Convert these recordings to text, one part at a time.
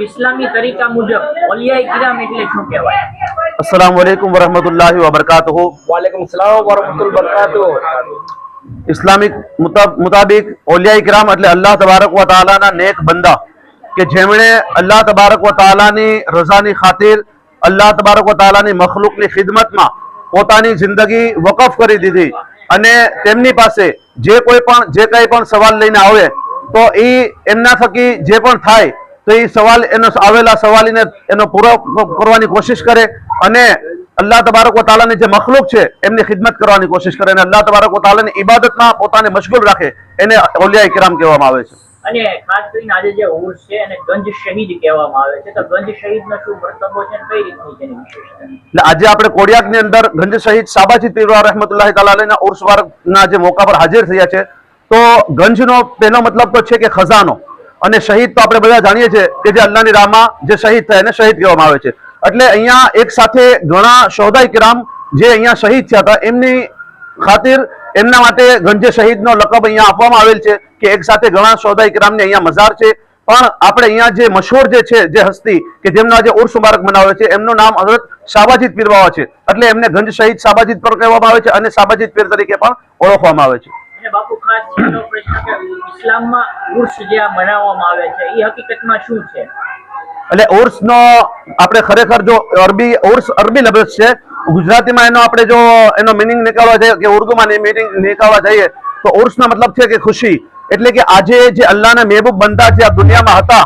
इस्लामी तरीका मुजब औलियाए किराम એટલે શું કહેવાય? अस्सलाम वालेकुम वरहमतुल्लाहि वबरकातुहू। वालेकुम सलाम वरहमतुल्लाहि वबरकातुहू। इस्लामिक मुताबिक औलिया किराम એટલે અલ્લાહ તબારક વ તઆલાના નેક બંદા કે જેમણે અલ્લાહ તબારક વ તઆલાની રઝાની ખાतिर અલ્લાહ તબારક વ તઆલાની મખલુકની ખિદમતમાં પોતાની જિંદગી વકફ કરી દીધી અને તેમની પાસે જે કંઈ પણ સવાલ લઈને આવે તો એ એમના થકી જે પણ થાય તો એ સવાલ એનો આવેલા સવાલીને એનો પૂરો કરવાની કોશિશ કરે અને અલ્લાહ તબારક વ તઆલાની જે મખલુક છે એમની ખિદમત કરવાની કોશિશ કરે અને અલ્લાહ તબારક વ તઆલાની ઇબાદતમાં પોતાને મશગુલ રાખે એને औलिया किराम કહેવામાં આવે છે। અને ખાસ કરીને આજે જે ઉર્સ છે એને ગંજ શહીદ કહેવામાં આવે છે, તો ગંજ શહીદનો શું મર્તબો છે અને કઈ રીતની તેની વિશેષતા? એટલે આજે આપણે કોડિયાકની અંદર ગંજ શહીદ શાબાજી પીર રહેમતુલ્લાહ તઆલા અલૈહના ઉર્સ વારના જે મોકા પર હાજર થયા છે તો ગંજનો પહેલો મતલબ તો છે કે ખજાનો અને શહીદ તો આપણે બધા જાણીએ છીએ કે જે અલ્લાહની રાહમાં જે શહીદ થાય એને શહીદ કહેવામાં આવે છે। એટલે અહીંયા એક સાથે ઘણા શોહદાએ કિરામ જે અહીંયા શહીદ થયા હતા એમની ખાतिर એમના માટે ગંજ શહીદનો લકબ અહીંયા આપવામાં આવેલ છે કે એક સાથે ઘણા શોહદાએ કિરામની અહીંયા મઝાર છે। પણ આપણે અહીંયા જે મશહૂર જે છે જે હસ્તી કે જેમનો આજે ઉર્સ મુબારક મનાવે છે એમનું નામ હઝરત શાબાજીદ પીર બાવા છે, એટલે એમને ગંજ શહીદ શાબાજીદ પર કહેવામાં આવે છે અને શાબાજીદ પીર તરીકે પણ ઓળખવામાં આવે છે। અને બાપુ ખાસ છેલ્લો પ્રશ્ન કે ઇસ્લામમાં ઉર્સ જે આ મનાવવામાં આવે છે એ હકીકતમાં શું છે? એટલે ઉર્સનો આપણે ખરેખર જો ઉર્સ અરબી લફ્ઝ છે, ગુજરાતીમાં એનો આપણે જો એનો મીનિંગ નીકાળવા જઈએ કે ઉર્દુમાં મીનિંગ નીકાળવા જઈએ તો ઉર્સનો મતલબ છે કે ખુશી, એટલે કે આજે જે અલ્લાહના મહેબૂબ બંદા જે આ દુનિયામાં હતા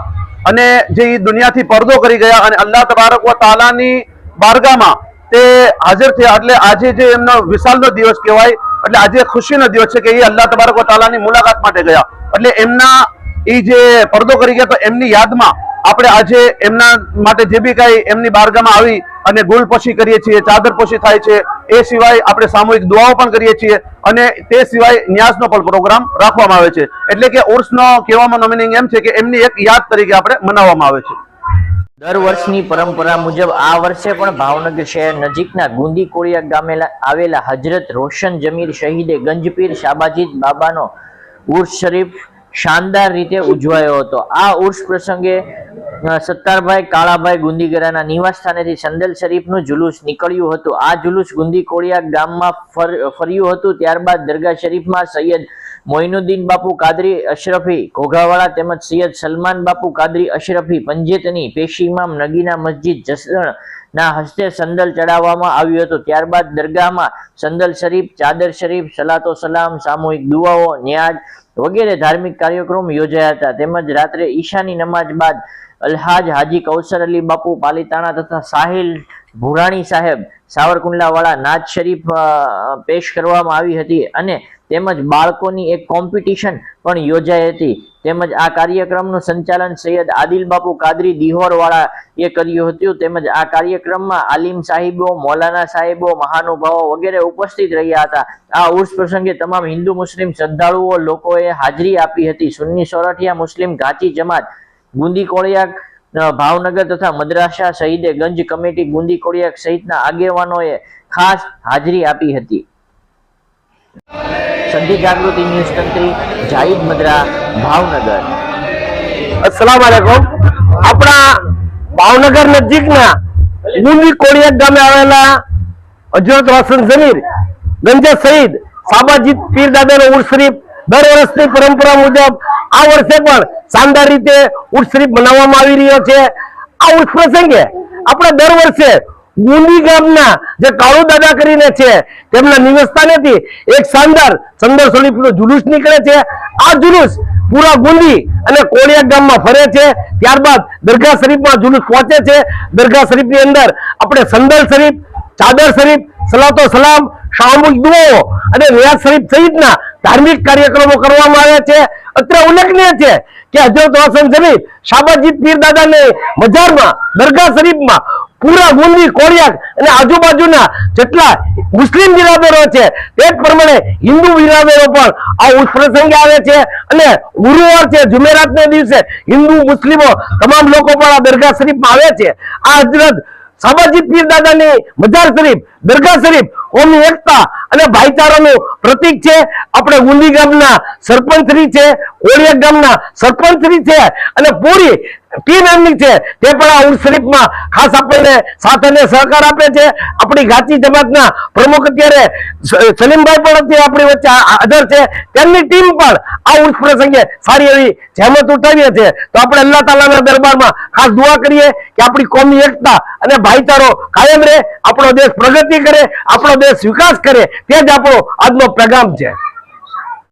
અને જે એ દુનિયાથી પડદો કરી ગયા અને અલ્લાહ તબારક વ તઆલાની બારગામાં તે હાજર થયા, એટલે આજે જે એમનો વિશાલનો દિવસ કહેવાય, એટલે આજે ખુશીનો દિવસ છે કે એ અલ્લાહ તબારક વ તઆલાની મુલાકાત માટે ગયા, એટલે એમના એ જે પડદો કરી ગયા તો એમની યાદમાં આપણે આજે એમના માટે જે બી કઈ એમની બારગામાં આવી અને ગુલપોશી કરીએ છીએ, ચાદરપોશી થાય છે, એ સિવાય આપણે સામૂહિક દુઆઓ પણ કરીએ છીએ અને તે સિવાય ન્યાસનો પણ પ્રોગ્રામ રાખવામાં આવે છે। એટલે કે ઉર્સનો કહેવાનો મીનિંગ એમ છે કે એમની એક યાદ તરીકે આપણે મનાવવામાં આવે છે। દર વર્ષની પરંપરા મુજબ આ વર્ષે પણ ભાવનગર શહેર નજીકના ગુંદી કોળિયા ગામે આવેલા હજરત રોશન જમીર શહીદે ગંજપીર શાબાજીદ બાબાનો ઉર્સ શરીફ શાનદાર રીતે ઉજવાયો હતો। આ ઉર્સ પ્રસંગે સત્તારભાઈ કાળાભાઈ ગુંદીગરાના નિવાસ સ્થાનેથી સંદલ શરીફનું જુલુસ નીકળ્યું હતું। આ જુલુસ ગુંદી કોળિયા ગામમાં ફર્યું હતું। ત્યારબાદ દરગાહ શરીફમાં સૈયદ મોઇનુદ્દીન બાપુ કાદરી અશરફી ઘોઘાવાળા તેમજ સૈયદ સલમાન બાપુ કાદરી અશરફી પંજેતની પેશી ઇમામ નગીના મસ્જિદ જસદણ ના હસ્તે સંદલ ચડાવવામાં આવ્યું હતું। ત્યારબાદ દરગાહમાં સંદલ શરીફ, ચાદર શરીફ, સલાતો સલામ, સામૂહિક દુઆઓ, ન્યાજ વગેરે ધાર્મિક કાર્યક્રમ યોજાયા હતા। તેમજ રાત્રે ઈશાની નમાજ બાદ અલહાજ હાજી કૌસર અલી બાપુ પાલીતાણા તથા સાહિલ ભુરાણી સાહેબ સાવરકુંડલા વાળા નાજ શરીફ પેશ કરવામાં આવી હતી અને તેમજ બાળકોની એક કોમ્પિટિશન પણ યોજાઈ હતી। તેમજ આ કાર્યક્રમનું સંચાલન સૈયદ આદિલ બાપુ કાદરી દિહોર વાળા એ કર્યું હતું। તેમજ આ કાર્યક્રમમાં આલિમ સાહિબો, મૌલાના સાહેબો, મહાનુભાવો વગેરે ઉપસ્થિત રહ્યા હતા। આ ઉર્સ પ્રસંગે તમામ હિન્દુ મુસ્લિમ શ્રદ્ધાળુઓ લોકોએ હાજરી આપી હતી। સુન્ની સોરઠિયા મુસ્લિમ ઘાંચી જમાત ગુંદી કોળિયાક ભાવનગર તથા મદ્રાસા શહીદે ગંજ કમિટી ગુંદી કોળિયાક સહિતના આગેવાનોએ ખાસ હાજરી આપી હતી। સંધિ જાગૃતિ ન્યૂઝ તંત્રી જાહિદ મદ્રા ભાવનગર। अस्सलाम वालेकुम। આપણા ભાવનગર નજીકના ગુંદી કોળિયાક ગામે આવેલા હજરત રોશન જમીર ગંજ શહીદ શાબાજીદ પીર દાદાનો ઉર્સ શરીફ દર વર્ષની પરંપરા મુજબ આ વર્ષે પણ શાનદાર રીતે ઉર્સ શરીફ મનાવવામાં આવી રહ્યો છે। આ ઉર્સ પ્રસંગે આપણે દર વર્ષે ગુંદી ગામના જે કાળુ દાદા કરીને છે તેમના નિવાસસ્થાનેથી એક શાનદાર સંદર શરીફનો જુલુસ નીકળે છે। આ જુલુસ પૂરા ગુંદી અને કોળિયાક ગામમાં ફરે છે। ત્યારબાદ દરગાહ શરીફમાં જુલુસ પહોંચે છે। દરગાહ શરીફની અંદર આપણે સંદલ શરીફ, ચાદર શરીફ, સલાતો સલામ, સામૂહિક દુઆઓ અને રિયાઝ શરીફ સહિતના ધાર્મિક કાર્યક્રમો કરવામાં આવ્યા છે। અત્રે ઉલ્લેખનીય છે કે હજરત રોશન શરીફ શાબાજીદ પીર દાદાને મજારમાં દરગાહ શરીફમાં પૂરા ગુંદી કોળિયાક અને આજુબાજુના જેટલા મુસ્લિમ બિરાદરો છે તે જ પ્રમાણે હિન્દુ બિરાદરો પણ આ ઉર્સ પ્રસંગે આવે છે અને ગુરુવાર છે જુમેરાતને દિવસે હિન્દુ મુસ્લિમો તમામ લોકો પણ આ દરગાહ શરીફમાં આવે છે। આ હજરત શાબાજીદ પીર દાદાની મજાર શરીફ, દરગાહ શરીફ કોમી એકતા અને ભાઈચારાનું પ્રતીક છે। આપણે ગુંદી ગામના સરપંચશ્રી છે, કોળિયાક ગામના સરપંચશ્રી છે અને પૂરી ટીમ એમની છે તે પણ આ ઉર્સ શરીફમાં ખાસ આપણને સાથ અને સહકાર આપે છે. આપણી ગાચી જમાતના પ્રમુખ અત્યારે સલીમભાઈ પણ અત્યારે આપણી વચ્ચે હાજર છે. તેમની ટીમ પણ આ ઉર્સ પ્રસંગે સારી એવી જહેમત ઉઠાવીએ છે. તો આપણે અલ્લાહ તાલાના દરબારમાં ખાસ દુઆ કરીએ કે આપણી કોમી એકતા અને ભાઈચારો કાયમ રહે, આપણો દેશ પ્રગતિ કરે, આપણો દેશ વિકાસ કરે, તે જ આપણો આજનો પેગામ છે.